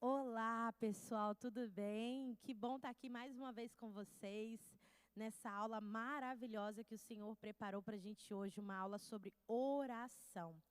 Olá, pessoal, tudo bem? Que bom estar aqui mais uma vez com vocês nessa aula maravilhosa que o Senhor preparou para a gente hoje, uma aula sobre oração.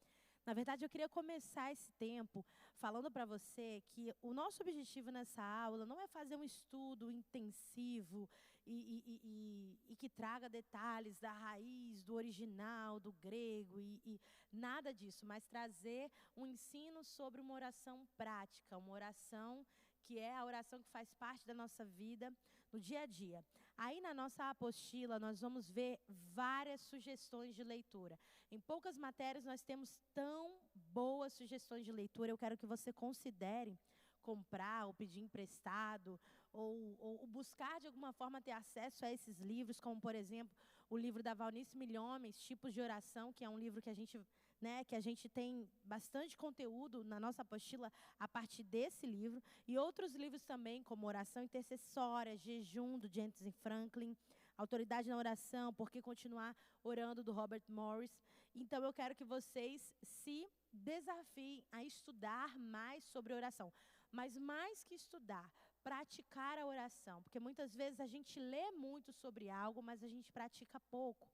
Na verdade, eu queria começar esse tempo falando para você que o nosso objetivo nessa aula não é fazer um estudo intensivo e que traga detalhes da raiz, do original, do grego e nada disso, mas trazer um ensino sobre uma oração prática, uma oração que é a oração que faz parte da nossa vida no dia a dia. Aí na nossa apostila nós vamos ver várias sugestões de leitura. Em poucas matérias nós temos tão boas sugestões de leitura. Eu quero que você considere comprar ou pedir emprestado ou buscar de alguma forma ter acesso a esses livros, como por exemplo o livro da Valnice Milhomens, Tipos de Oração, que é um livro que a gente tem bastante conteúdo na nossa apostila a partir desse livro, e outros livros também, como Oração Intercessória, Jejum, do Jensen Franklin, Autoridade na Oração, Por que Continuar Orando, do Robert Morris. Então, eu quero que vocês se desafiem a estudar mais sobre oração. Mas mais que estudar, praticar a oração. Porque muitas vezes a gente lê muito sobre algo, mas a gente pratica pouco.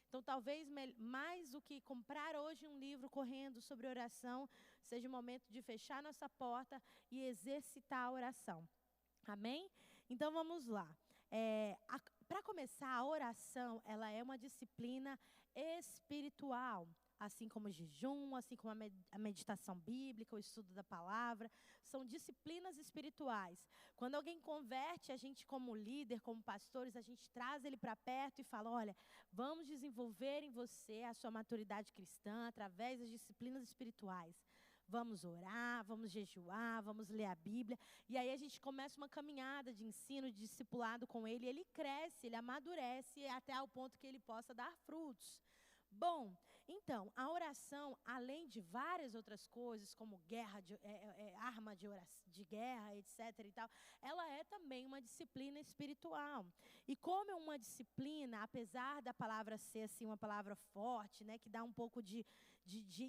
Então, talvez mais do que comprar hoje um livro correndo sobre oração, seja o momento de fechar nossa porta e exercitar a oração. Amém? Então, vamos lá. Para começar, a oração, ela é uma disciplina espiritual. Assim como o jejum, assim como a meditação bíblica, o estudo da palavra, são disciplinas espirituais. Quando alguém converte, a gente como líder, como pastores, a gente traz ele para perto e fala, olha, vamos desenvolver em você a sua maturidade cristã através das disciplinas espirituais. Vamos orar, vamos jejuar, vamos ler a Bíblia. E aí a gente começa uma caminhada de ensino, de discipulado com ele. Ele cresce, ele amadurece até ao ponto que ele possa dar frutos. Bom, então, a oração, além de várias outras coisas, como arma de guerra, etc. e tal, ela é também uma disciplina espiritual. E como é uma disciplina, apesar da palavra ser assim, uma palavra forte, né, que dá um pouco de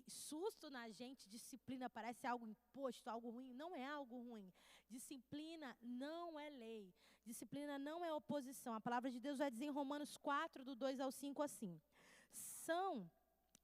susto na gente, disciplina parece algo imposto, algo ruim, não é algo ruim. Disciplina não é lei, disciplina não é oposição. A palavra de Deus vai dizer em Romanos 4, do 2 ao 5 assim.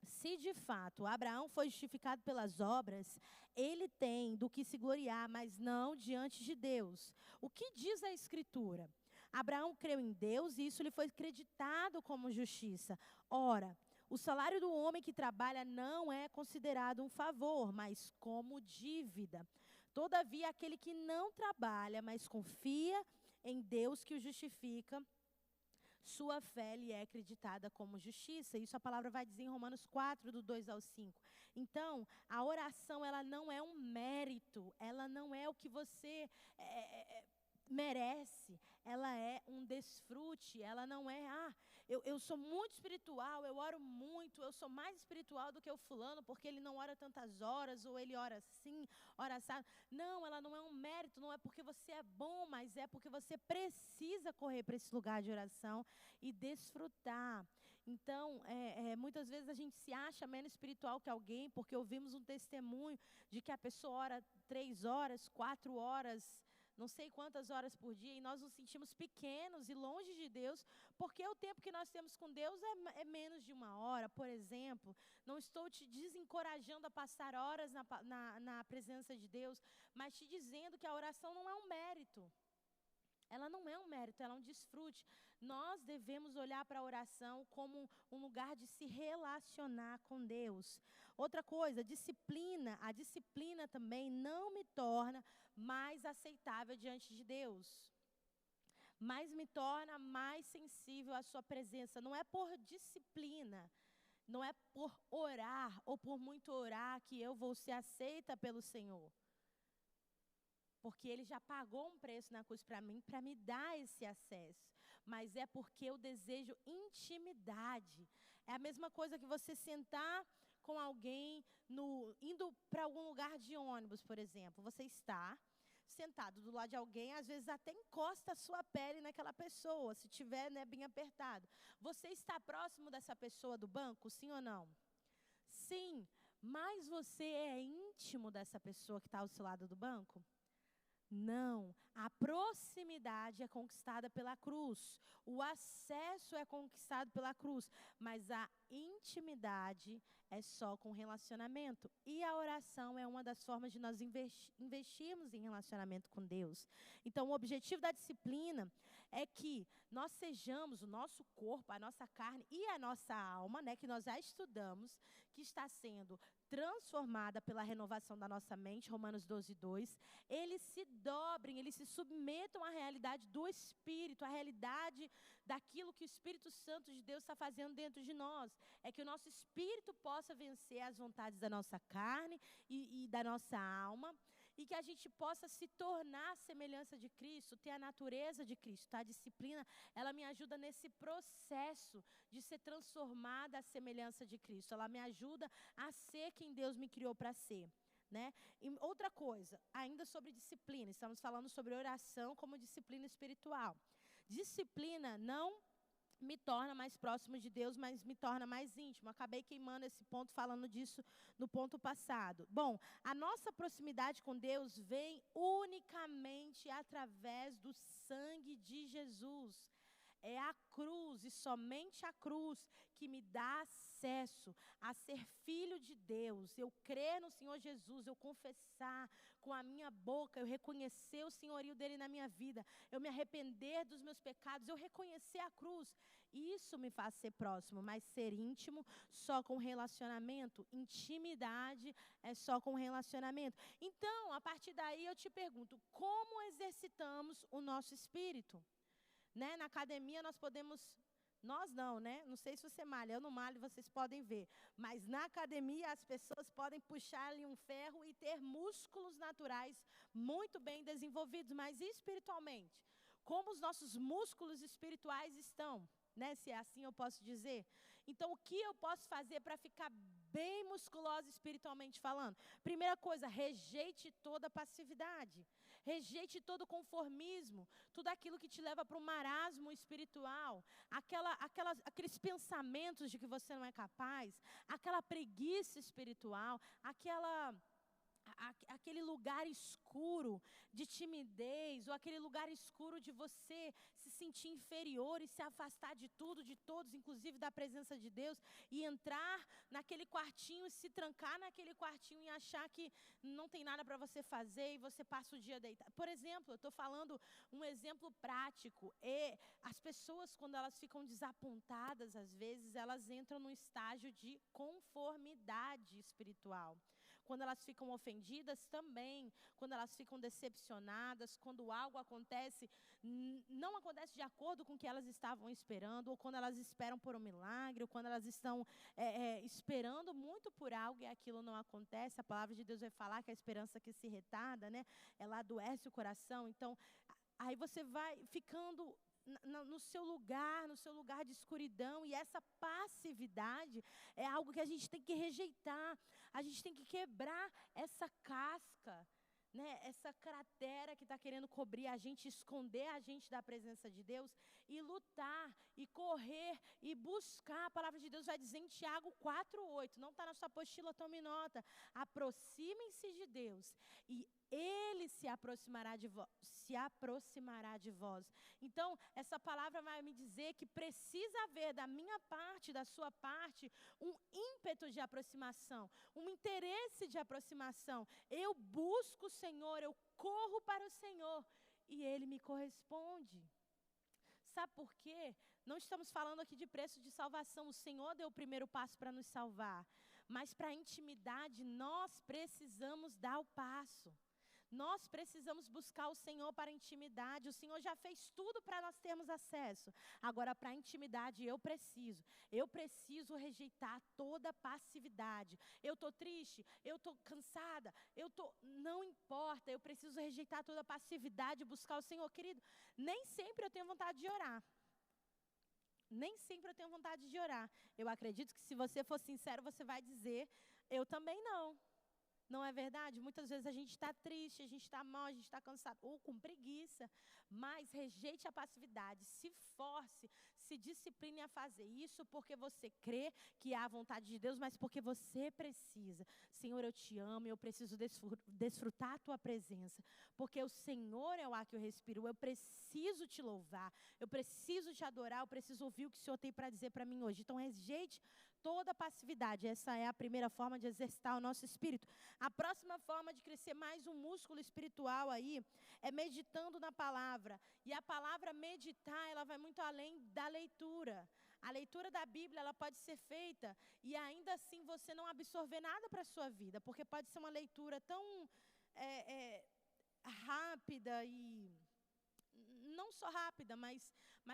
Se de fato Abraão foi justificado pelas obras, ele tem do que se gloriar, mas não diante de Deus. O que diz a Escritura? Abraão creu em Deus e isso lhe foi creditado como justiça. Ora, o salário do homem que trabalha não é considerado um favor, mas como dívida. Todavia, aquele que não trabalha, mas confia em Deus que o justifica, sua fé lhe é acreditada como justiça. Isso a palavra vai dizer em Romanos 4, do 2 ao 5. Então, a oração, ela não é um mérito, ela não é o que você merece, ela é um desfrute, ela não é, eu sou muito espiritual, eu oro muito, eu sou mais espiritual do que o fulano, porque ele não ora tantas horas, ou ele ora assim, ora assim. Não, ela não é um mérito, não é porque você é bom, mas é porque você precisa correr para esse lugar de oração e desfrutar. Então, muitas vezes a gente se acha menos espiritual que alguém, porque ouvimos um testemunho de que a pessoa ora 3 horas, 4 horas, não sei quantas horas por dia, e nós nos sentimos pequenos e longe de Deus, porque o tempo que nós temos com Deus é menos de 1 hora, por exemplo. Não estou te desencorajando a passar horas na presença de Deus, mas te dizendo que a oração não é um mérito. Ela não é um mérito, ela é um desfrute. Nós devemos olhar para a oração como um lugar de se relacionar com Deus. Outra coisa, disciplina. A disciplina também não me torna mais aceitável diante de Deus, mas me torna mais sensível à sua presença. Não é por disciplina, não é por orar ou por muito orar que eu vou ser aceita pelo Senhor. Porque Ele já pagou um preço na cruz para mim, para me dar esse acesso. Mas é porque eu desejo intimidade. É a mesma coisa que você sentar com alguém, indo para algum lugar de ônibus, por exemplo. Você está sentado do lado de alguém, às vezes até encosta a sua pele naquela pessoa, se tiver, né, bem apertado. Você está próximo dessa pessoa do banco, sim ou não? Sim, mas você é íntimo dessa pessoa que está ao seu lado do banco? Não, a proximidade é conquistada pela cruz, o acesso é conquistado pela cruz, mas a intimidade é só com relacionamento. E a oração é uma das formas de nós investirmos em relacionamento com Deus. Então, o objetivo da disciplina é que nós sejamos, o nosso corpo, a nossa carne e a nossa alma, né, que nós já estudamos, que está sendo transformada pela renovação da nossa mente, Romanos 12:2, eles se dobrem, eles se submetam à realidade do Espírito, à realidade daquilo que o Espírito Santo de Deus está fazendo dentro de nós. É que o nosso espírito possa vencer as vontades da nossa carne e da nossa alma, e que a gente possa se tornar a semelhança de Cristo, ter a natureza de Cristo. Tá? A disciplina, ela me ajuda nesse processo de ser transformada à semelhança de Cristo. Ela me ajuda a ser quem Deus me criou para ser. Né? E outra coisa, ainda sobre disciplina, estamos falando sobre oração como disciplina espiritual. Disciplina não me torna mais próximo de Deus, mas me torna mais íntimo. Acabei queimando esse ponto, falando disso no ponto passado. Bom, a nossa proximidade com Deus vem unicamente através do sangue de Jesus. É a cruz e somente a cruz que me dá acesso a ser filho de Deus. Eu crer no Senhor Jesus, eu confessar com a minha boca, eu reconhecer o senhorio dele na minha vida, eu me arrepender dos meus pecados, eu reconhecer a cruz. Isso me faz ser próximo, mas ser íntimo só com relacionamento. Intimidade é só com relacionamento. Então, a partir daí eu te pergunto, como exercitamos o nosso espírito? Né? Na academia nós podemos, nós não, né? Não sei se você malha, eu não malho, vocês podem ver. Mas na academia as pessoas podem puxar ali um ferro e ter músculos naturais muito bem desenvolvidos, mas espiritualmente, como os nossos músculos espirituais estão? Né, se é assim eu posso dizer. Então, o que eu posso fazer para ficar bem musculosa espiritualmente falando? Primeira coisa, rejeite toda passividade. Rejeite todo conformismo, tudo aquilo que te leva para um marasmo espiritual, aqueles pensamentos de que você não é capaz, aquela preguiça espiritual, aquele lugar escuro de timidez, ou aquele lugar escuro de você se sentir inferior e se afastar de tudo, de todos, inclusive da presença de Deus, e entrar naquele quartinho e se trancar naquele quartinho e achar que não tem nada para você fazer e você passa o dia deitado. Por exemplo, eu estou falando um exemplo prático, e as pessoas, quando elas ficam desapontadas, às vezes, elas entram num estágio de conformidade espiritual. Quando elas ficam ofendidas também, quando elas ficam decepcionadas, quando algo acontece, não acontece de acordo com o que elas estavam esperando, ou quando elas esperam por um milagre, ou quando elas estão esperando muito por algo e aquilo não acontece. A palavra de Deus vai falar que a esperança que se retarda, né, ela adoece o coração. Então, aí você vai ficando no seu lugar de escuridão, e essa passividade é algo que a gente tem que rejeitar, a gente tem que quebrar essa casca, né, essa cratera que está querendo cobrir a gente, esconder a gente da presença de Deus, e lutar, e correr, e buscar. A palavra de Deus vai dizer em Tiago 4:8, não está na sua apostila, tome nota: aproximem-se de Deus, e Ele se aproximará de vós. Então, essa palavra vai me dizer que precisa haver da minha parte, da sua parte, um ímpeto de aproximação, um interesse de aproximação. Eu busco o Senhor, eu corro para o Senhor e Ele me corresponde. Sabe por quê? Não estamos falando aqui de preço de salvação. O Senhor deu o primeiro passo para nos salvar. Mas para a intimidade, nós precisamos dar o passo. Nós precisamos buscar o Senhor para a intimidade. O Senhor já fez tudo para nós termos acesso. Agora, para a intimidade, eu preciso rejeitar toda passividade. Eu estou triste, eu estou cansada, não importa, eu preciso rejeitar toda passividade e buscar o Senhor. Querido, nem sempre eu tenho vontade de orar. Nem sempre eu tenho vontade de orar. Eu acredito que se você for sincero, você vai dizer, eu também não. Não é verdade? Muitas vezes a gente está triste, a gente está mal, a gente está cansado, ou com preguiça. Mas rejeite a passividade, se force, se discipline a fazer isso, porque você crê que é a vontade de Deus, mas porque você precisa. Senhor, eu te amo, eu preciso desfrutar a tua presença, porque o Senhor é o ar que eu respiro, eu preciso te louvar, eu preciso te adorar, eu preciso ouvir o que o Senhor tem para dizer para mim hoje. Então rejeite toda passividade. Essa é a primeira forma de exercitar o nosso espírito. A próxima forma de crescer mais um músculo espiritual aí é meditando na palavra. E a palavra meditar, ela vai muito além da leitura. A leitura da Bíblia, ela pode ser feita e ainda assim você não absorver nada para a sua vida, porque pode ser uma leitura tão rápida e não só rápida, mas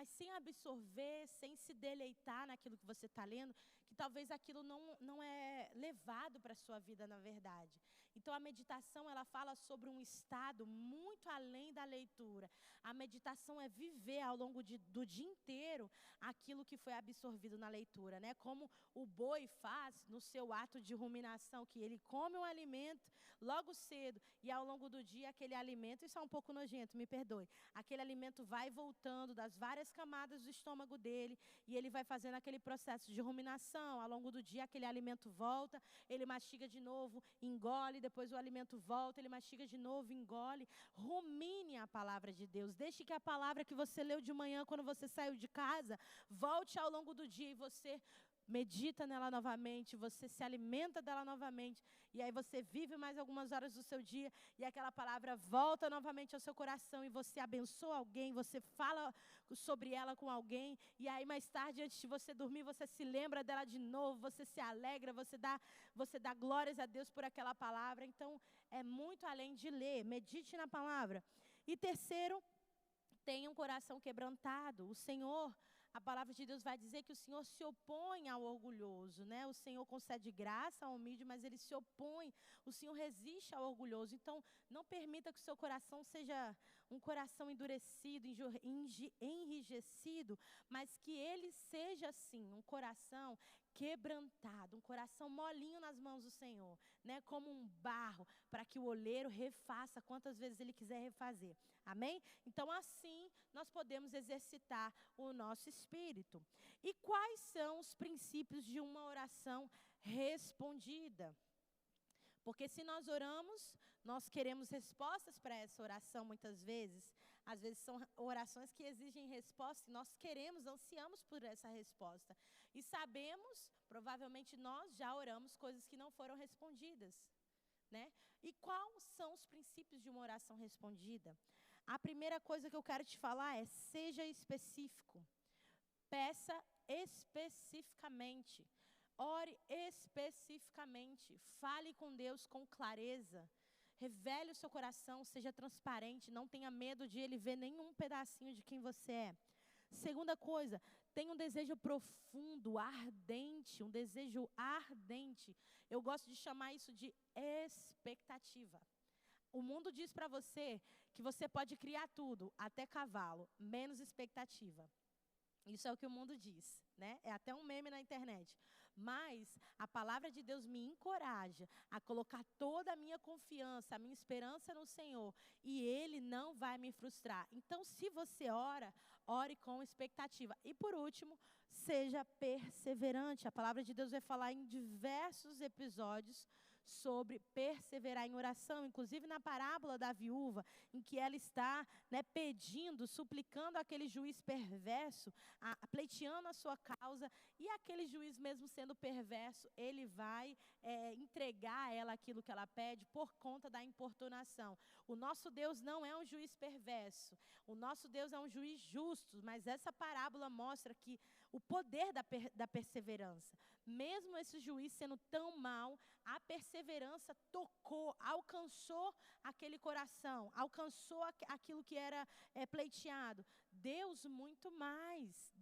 sem absorver, sem se deleitar naquilo que você está lendo, que talvez aquilo não é levado para a sua vida, na verdade. Então, a meditação, ela fala sobre um estado muito além da leitura. A meditação é viver ao longo do dia inteiro aquilo que foi absorvido na leitura, né? Como o boi faz no seu ato de ruminação, que ele come um alimento logo cedo e ao longo do dia aquele alimento, isso é um pouco nojento, me perdoe, aquele alimento vai voltando das várias camadas do estômago dele e ele vai fazendo aquele processo de ruminação. Ao longo do dia, aquele alimento volta, ele mastiga de novo, engole, depois o alimento volta, ele mastiga de novo, engole. Rumine a palavra de Deus. Deixe que a palavra que você leu de manhã, quando você saiu de casa, volte ao longo do dia e você medita nela novamente, você se alimenta dela novamente, e aí você vive mais algumas horas do seu dia, e aquela palavra volta novamente ao seu coração, e você abençoa alguém, você fala sobre ela com alguém, e aí mais tarde, antes de você dormir, você se lembra dela de novo, você se alegra, você dá glórias a Deus por aquela palavra. Então, é muito além de ler, medite na palavra. E terceiro, tenha um coração quebrantado. O Senhor, a palavra de Deus vai dizer que o Senhor se opõe ao orgulhoso, né? O Senhor concede graça ao humilde, mas Ele se opõe. O Senhor resiste ao orgulhoso. Então, não permita que o seu coração seja um coração endurecido, enrijecido, mas que ele seja, sim, um coração quebrantado, um coração molinho nas mãos do Senhor, né? Como um barro, para que o oleiro refaça quantas vezes Ele quiser refazer. Amém? Então, assim, nós podemos exercitar o nosso espírito. E quais são os princípios de uma oração respondida? Porque se nós oramos, nós queremos respostas para essa oração muitas vezes. Às vezes são orações que exigem resposta e nós queremos, ansiamos por essa resposta. E sabemos, provavelmente nós já oramos coisas que não foram respondidas, né? E quais são os princípios de uma oração respondida? A primeira coisa que eu quero te falar é: seja específico. Peça especificamente. Ore especificamente. Fale com Deus com clareza. Revele o seu coração, seja transparente. Não tenha medo de Ele ver nenhum pedacinho de quem você é. Segunda coisa, tenha um desejo profundo, ardente, um desejo ardente. Eu gosto de chamar isso de expectativa. O mundo diz para você que você pode criar tudo, até cavalo, menos expectativa. Isso é o que o mundo diz, né? É até um meme na internet. Mas a palavra de Deus me encoraja a colocar toda a minha confiança, a minha esperança no Senhor. E Ele não vai me frustrar. Então, se você ora, ore com expectativa. E por último, seja perseverante. A palavra de Deus vai falar em diversos episódios sobre perseverar em oração, inclusive na parábola da viúva, em que ela está, né, pedindo, suplicando aquele juiz perverso, pleiteando a sua causa, e aquele juiz, mesmo sendo perverso, ele vai entregar a ela aquilo que ela pede por conta da importunação. O nosso Deus não é um juiz perverso, o nosso Deus é um juiz justo, mas essa parábola mostra que o poder da perseverança, mesmo esse juiz sendo tão mau, a perseverança tocou, alcançou aquele coração, alcançou aquilo que era pleiteado. Deus muito mais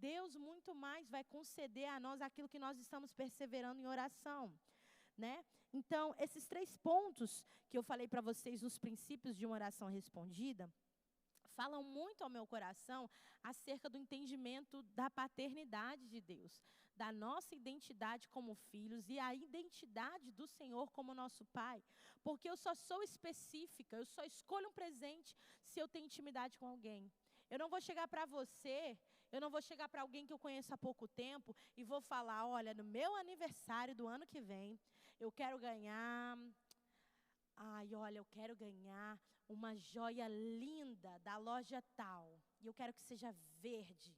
vai conceder a nós aquilo que nós estamos perseverando em oração, né? Então, esses 3 pontos que eu falei para vocês nos princípios de uma oração respondida, falam muito ao meu coração acerca do entendimento da paternidade de Deus, da nossa identidade como filhos e a identidade do Senhor como nosso Pai. Porque eu só sou específica, eu só escolho um presente se eu tenho intimidade com alguém. Eu não vou chegar para você, eu não vou chegar para alguém que eu conheço há pouco tempo e vou falar, olha, no meu aniversário do ano que vem, eu quero ganhar... Ai, olha, eu quero ganhar uma joia linda da loja tal. E eu quero que seja verde.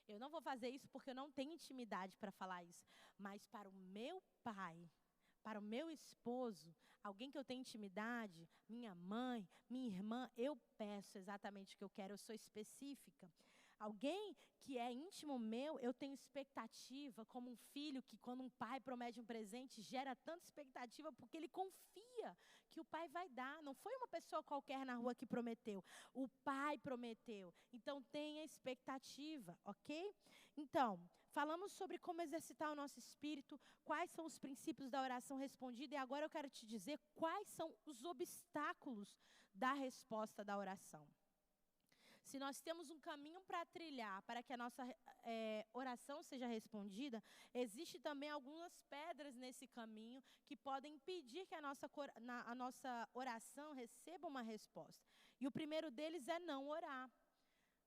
Eu não vou fazer isso porque eu não tenho intimidade para falar isso. Mas para o meu pai, para o meu esposo, alguém que eu tenho intimidade, minha mãe, minha irmã, eu peço exatamente o que eu quero, eu sou específica. Alguém que é íntimo meu, eu tenho expectativa, como um filho que quando um pai promete um presente, gera tanta expectativa porque ele confia que o pai vai dar. Não foi uma pessoa qualquer na rua que prometeu, o pai prometeu. Então tenha expectativa, ok? Então, falamos sobre como exercitar o nosso espírito, quais são os princípios da oração respondida e agora eu quero te dizer quais são os obstáculos da resposta da oração. Se nós temos um caminho para trilhar, para que a nossa oração seja respondida, existe também algumas pedras nesse caminho que podem impedir que a nossa oração receba uma resposta. E o primeiro deles é não orar.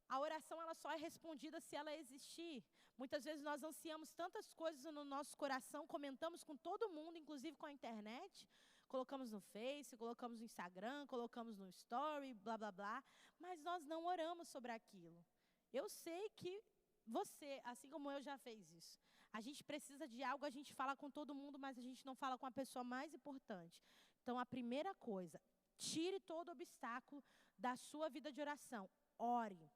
A oração ela só é respondida se ela existir. Muitas vezes nós ansiamos tantas coisas no nosso coração, comentamos com todo mundo, inclusive com a internet, colocamos no Face, colocamos no Instagram, colocamos no Story, blá, blá, blá, mas nós não oramos sobre aquilo. Eu sei que você, assim como eu, já fez isso. A gente precisa de algo, a gente fala com todo mundo, mas a gente não fala com a pessoa mais importante. Então, a primeira coisa, tire todo obstáculo da sua vida de oração. Ore.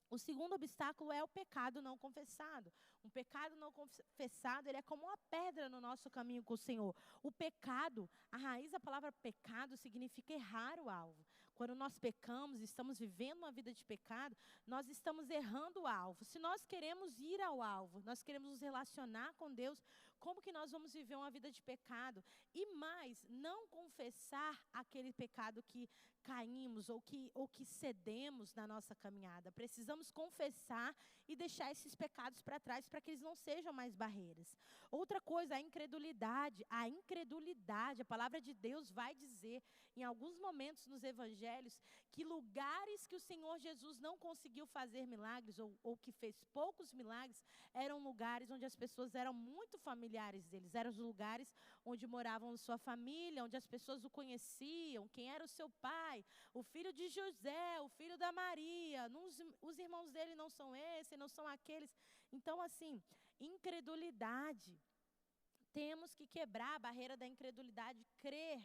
O segundo obstáculo é o pecado não confessado. Um pecado não confessado, ele é como uma pedra no nosso caminho com o Senhor. O pecado, a raiz da palavra pecado significa errar o alvo. Quando nós pecamos, estamos vivendo uma vida de pecado, nós estamos errando o alvo. Se nós queremos ir ao alvo, nós queremos nos relacionar com Deus, como que nós vamos viver uma vida de pecado? E mais, não confessar aquele pecado que caímos ou que cedemos na nossa caminhada. Precisamos confessar e deixar esses pecados para trás para que eles não sejam mais barreiras. Outra coisa, a incredulidade. A incredulidade, a palavra de Deus vai dizer em alguns momentos nos evangelhos que lugares que o Senhor Jesus não conseguiu fazer milagres ou que fez poucos milagres, eram lugares onde as pessoas eram muito familiares deles, eram os lugares onde moravam sua família, onde as pessoas o conheciam, quem era o seu pai, o filho de José, o filho da Maria, os irmãos dele não são esses, não são aqueles. Então, assim, incredulidade. Temos que quebrar a barreira da incredulidade, crer.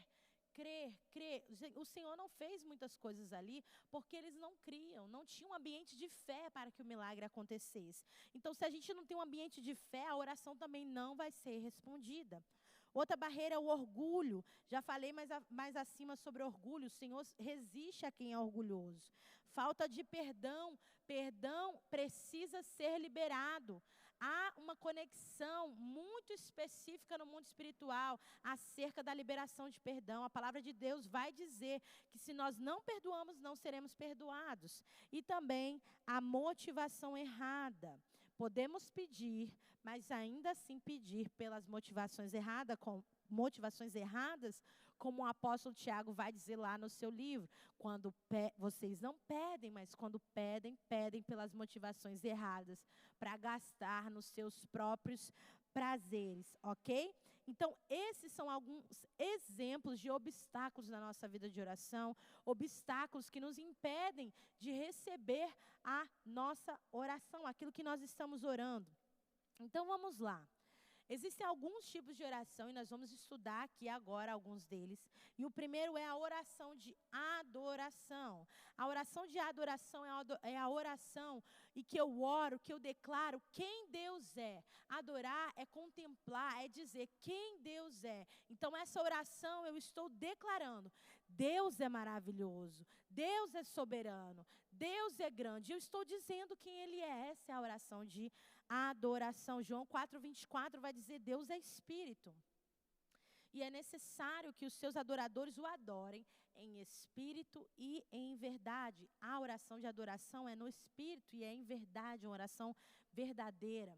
O Senhor não fez muitas coisas ali porque eles não criam, não tinha um ambiente de fé para que o milagre acontecesse. Então, se a gente não tem um ambiente de fé, a oração também não vai ser respondida. Outra barreira é o orgulho. Já falei mais acima sobre orgulho. O Senhor resiste a quem é orgulhoso. Falta de perdão. Perdão precisa ser liberado. Há uma conexão muito específica no mundo espiritual acerca da liberação de perdão. A palavra de Deus vai dizer que se nós não perdoamos, não seremos perdoados. E também a motivação errada. Podemos pedir, mas ainda assim pedir pelas motivações erradas, como o apóstolo Tiago vai dizer lá no seu livro. Quando vocês não pedem, mas quando pedem pelas motivações erradas, para gastar nos seus próprios prazeres, ok? Então, esses são alguns exemplos de obstáculos na nossa vida de oração, obstáculos que nos impedem de receber a nossa oração, aquilo que nós estamos orando. Então, vamos lá. Existem alguns tipos de oração e nós vamos estudar aqui agora alguns deles. E o primeiro é a oração de adoração. A oração de adoração é a oração em que eu oro, que eu declaro quem Deus é. Adorar é contemplar, é dizer quem Deus é. Então, essa oração eu estou declarando. Deus é maravilhoso, Deus é soberano, Deus é grande. Eu estou dizendo quem Ele é. Essa é a oração de adoração. João 4:24 vai dizer, Deus é Espírito. e é necessário que os seus adoradores o adorem em espírito e em verdade. A oração de adoração é no espírito e é em verdade, uma oração verdadeira.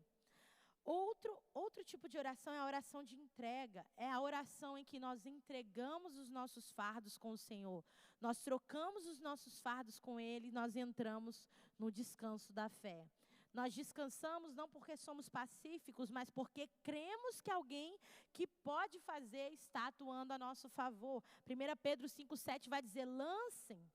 Outro tipo de oração é a oração de entrega. É a oração em que nós entregamos os nossos fardos com o Senhor. Nós trocamos os nossos fardos com Ele e nós entramos no descanso da fé. Nós descansamos não porque somos pacíficos, mas porque cremos que alguém que pode fazer está atuando a nosso favor. 1 Pedro 5,7 vai dizer: lancem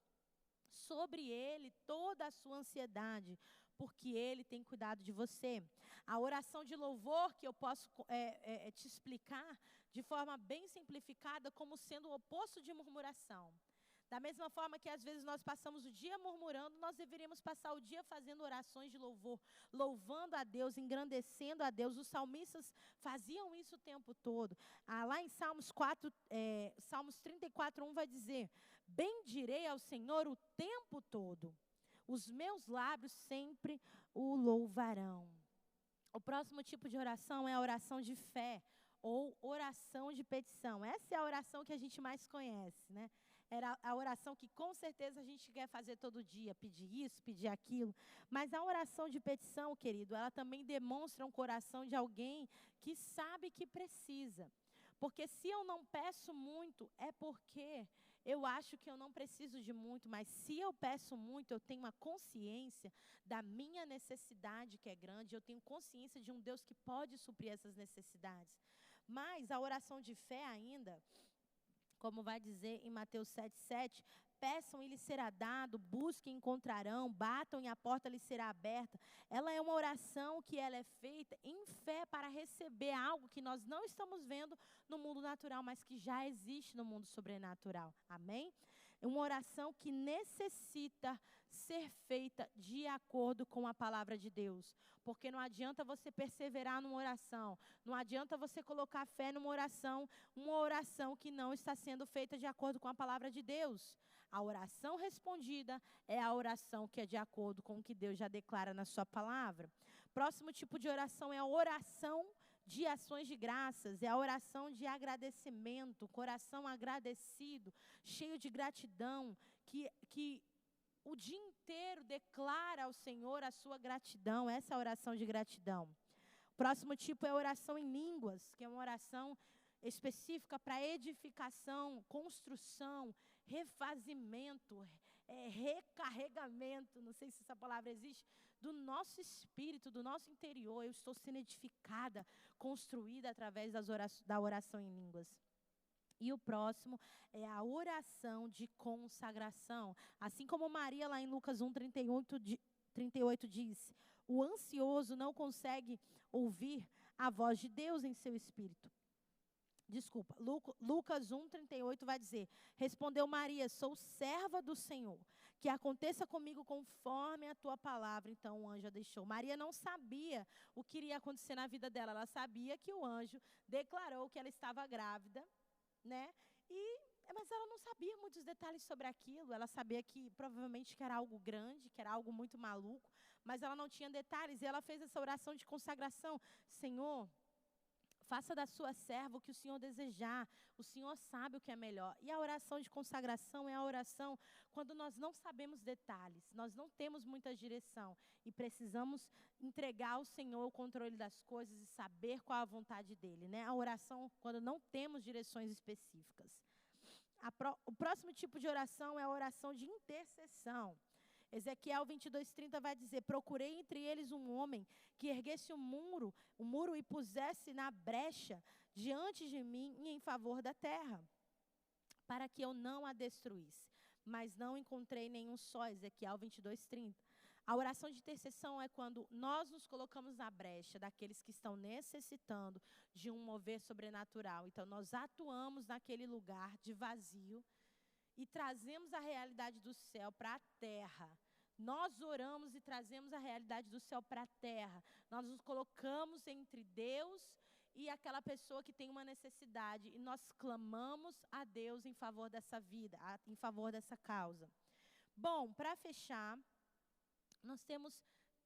sobre Ele toda a sua ansiedade, porque Ele tem cuidado de você. A oração de louvor, que eu posso te explicar de forma bem simplificada, como sendo o oposto de murmuração. Da mesma forma que às vezes nós passamos o dia murmurando, nós deveríamos passar o dia fazendo orações de louvor, louvando a Deus, engrandecendo a Deus. Os salmistas faziam isso o tempo todo. Lá em Salmos 34:1 vai dizer: bendirei ao Senhor o tempo todo, os meus lábios sempre o louvarão. O próximo tipo de oração é a oração de fé, ou oração de petição. Essa é a oração que a gente mais conhece, né? Era a oração que com certeza a gente quer fazer todo dia, pedir isso, pedir aquilo. Mas a oração de petição, querido, ela também demonstra um coração de alguém que sabe que precisa. Porque se eu não peço muito, é porque eu acho que eu não preciso de muito, mas se eu peço muito, eu tenho uma consciência da minha necessidade que é grande, eu tenho consciência de um Deus que pode suprir essas necessidades. Mas a oração de fé ainda, como vai dizer em Mateus 7,7, peçam e lhes será dado, busquem e encontrarão, batam e a porta lhes será aberta. Ela é uma oração que ela é feita em fé para receber algo que nós não estamos vendo no mundo natural, mas que já existe no mundo sobrenatural. Amém? É uma oração que necessita ser feita de acordo com a palavra de Deus. Porque não adianta você perseverar numa oração, não adianta você colocar fé numa oração que não está sendo feita de acordo com a palavra de Deus. A oração respondida é a oração que é de acordo com o que Deus já declara na sua palavra. Próximo tipo de oração é a oração de ações de graças, é a oração de agradecimento, coração agradecido, cheio de gratidão, que o dia inteiro declara ao Senhor a sua gratidão. Essa é a oração de gratidão. O próximo tipo é a oração em línguas, que é uma oração específica para edificação, construção, refazimento, recarregamento, não sei se essa palavra existe, do nosso espírito, do nosso interior. Eu estou sendo edificada, construída através da oração em línguas. E o próximo é a oração de consagração. Assim como Maria, lá em Lucas 1:38 diz: o ansioso não consegue ouvir a voz de Deus em seu espírito. Desculpa, Lucas 1:38 vai dizer: respondeu Maria, sou serva do Senhor, que aconteça comigo conforme a tua palavra. Então o anjo a deixou. Maria não sabia o que iria acontecer na vida dela, ela sabia que o anjo declarou que ela estava grávida, né? Mas ela não sabia muitos detalhes sobre aquilo. Ela sabia que provavelmente que era algo grande, que era algo muito maluco, mas ela não tinha detalhes. E ela fez essa oração de consagração: Senhor, faça da sua serva o que o Senhor desejar. O Senhor sabe o que é melhor. E a oração de consagração é a oração quando nós não sabemos detalhes, nós não temos muita direção e precisamos entregar ao Senhor o controle das coisas e saber qual a vontade dEle, né? A oração quando não temos direções específicas. O próximo tipo de oração é a oração de intercessão. Ezequiel 22:30 vai dizer: procurei entre eles um homem que erguesse o muro e pusesse na brecha diante de mim e em favor da terra, para que eu não a destruísse. Mas não encontrei nenhum só. Ezequiel 22:30. A oração de intercessão é quando nós nos colocamos na brecha daqueles que estão necessitando de um mover sobrenatural. Então, nós atuamos naquele lugar de vazio e trazemos a realidade do céu para a terra. Nós oramos e trazemos a realidade do céu para a terra. Nós nos colocamos entre Deus e aquela pessoa que tem uma necessidade. E nós clamamos a Deus em favor dessa vida, em favor dessa causa. Bom, para fechar, nós temos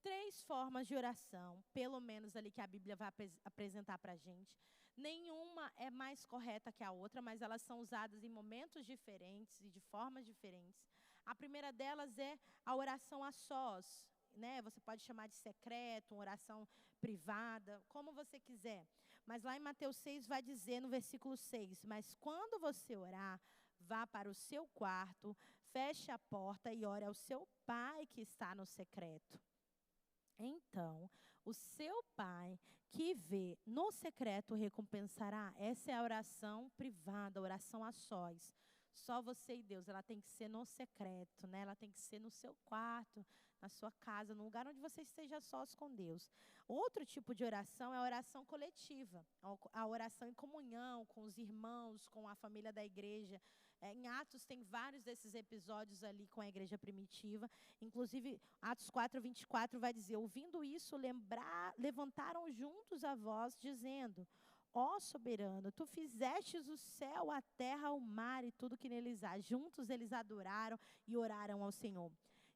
3 formas de oração, pelo menos ali que a Bíblia vai apresentar para a gente. Nenhuma é mais correta que a outra, mas elas são usadas em momentos diferentes e de formas diferentes. A primeira delas é a oração a sós, né? Você pode chamar de secreto, uma oração privada, como você quiser. Mas lá em Mateus 6 vai dizer no versículo 6, mas quando você orar, vá para o seu quarto, feche a porta e ore ao seu pai que está no secreto. Então, o seu pai que vê no secreto recompensará. Essa é a oração privada, a oração a sós. Só você e Deus, ela tem que ser no secreto, né? Ela tem que ser no seu quarto, na sua casa, no lugar onde você esteja sós com Deus. Outro tipo de oração é a oração coletiva, a oração em comunhão com os irmãos, com a família da igreja. Em Atos tem vários desses episódios ali com a igreja primitiva. Inclusive, Atos 4:24 vai dizer, ouvindo isso, levantaram juntos a voz, dizendo, ó soberano, tu fizestes o céu, a terra, o mar e tudo que neles há. Juntos eles adoraram e oraram ao Senhor.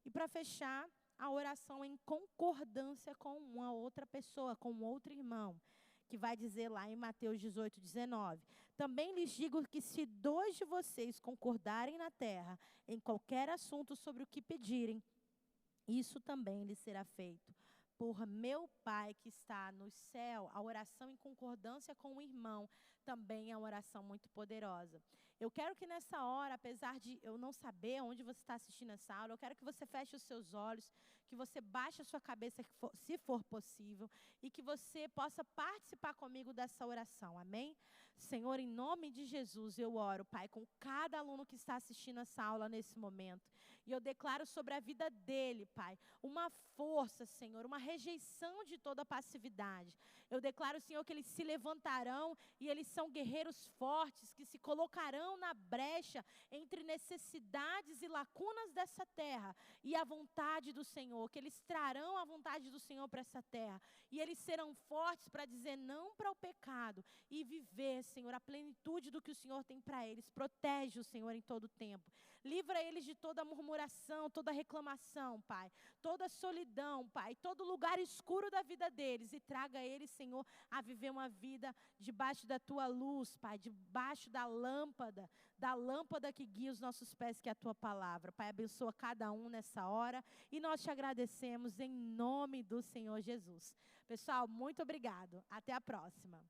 E para fechar, a oração em concordância com uma outra pessoa, com um outro irmão, que vai dizer lá em Mateus 18:19. Também lhes digo que se 2 de vocês concordarem na terra em qualquer assunto sobre o que pedirem, isso também lhe será feito. Por meu Pai que está no céu, a oração em concordância com o irmão também é uma oração muito poderosa. Eu quero que nessa hora, apesar de eu não saber onde você está assistindo essa aula, eu quero que você feche os seus olhos, que você baixe a sua cabeça, se for possível, e que você possa participar comigo dessa oração, amém? Senhor, em nome de Jesus, eu oro, Pai, com cada aluno que está assistindo essa aula nesse momento. E eu declaro sobre a vida dele, Pai, uma força, Senhor, uma rejeição de toda passividade. Eu declaro, Senhor, que eles se levantarão e eles são guerreiros fortes, que se colocarão na brecha entre necessidades e lacunas dessa terra e a vontade do Senhor, que eles trarão a vontade do Senhor para essa terra. E eles serão fortes para dizer não para o pecado e viver, Senhor, a plenitude do que o Senhor tem para eles. Protege o Senhor em todo o tempo. Livra eles de toda murmuração, toda reclamação, Pai. Toda solidão, Pai. Todo lugar escuro da vida deles. E traga eles, Senhor, a viver uma vida debaixo da Tua luz, Pai. Debaixo da lâmpada que guia os nossos pés, que é a Tua palavra. Pai, abençoa cada um nessa hora. E nós te agradecemos em nome do Senhor Jesus. Pessoal, muito obrigado. Até a próxima.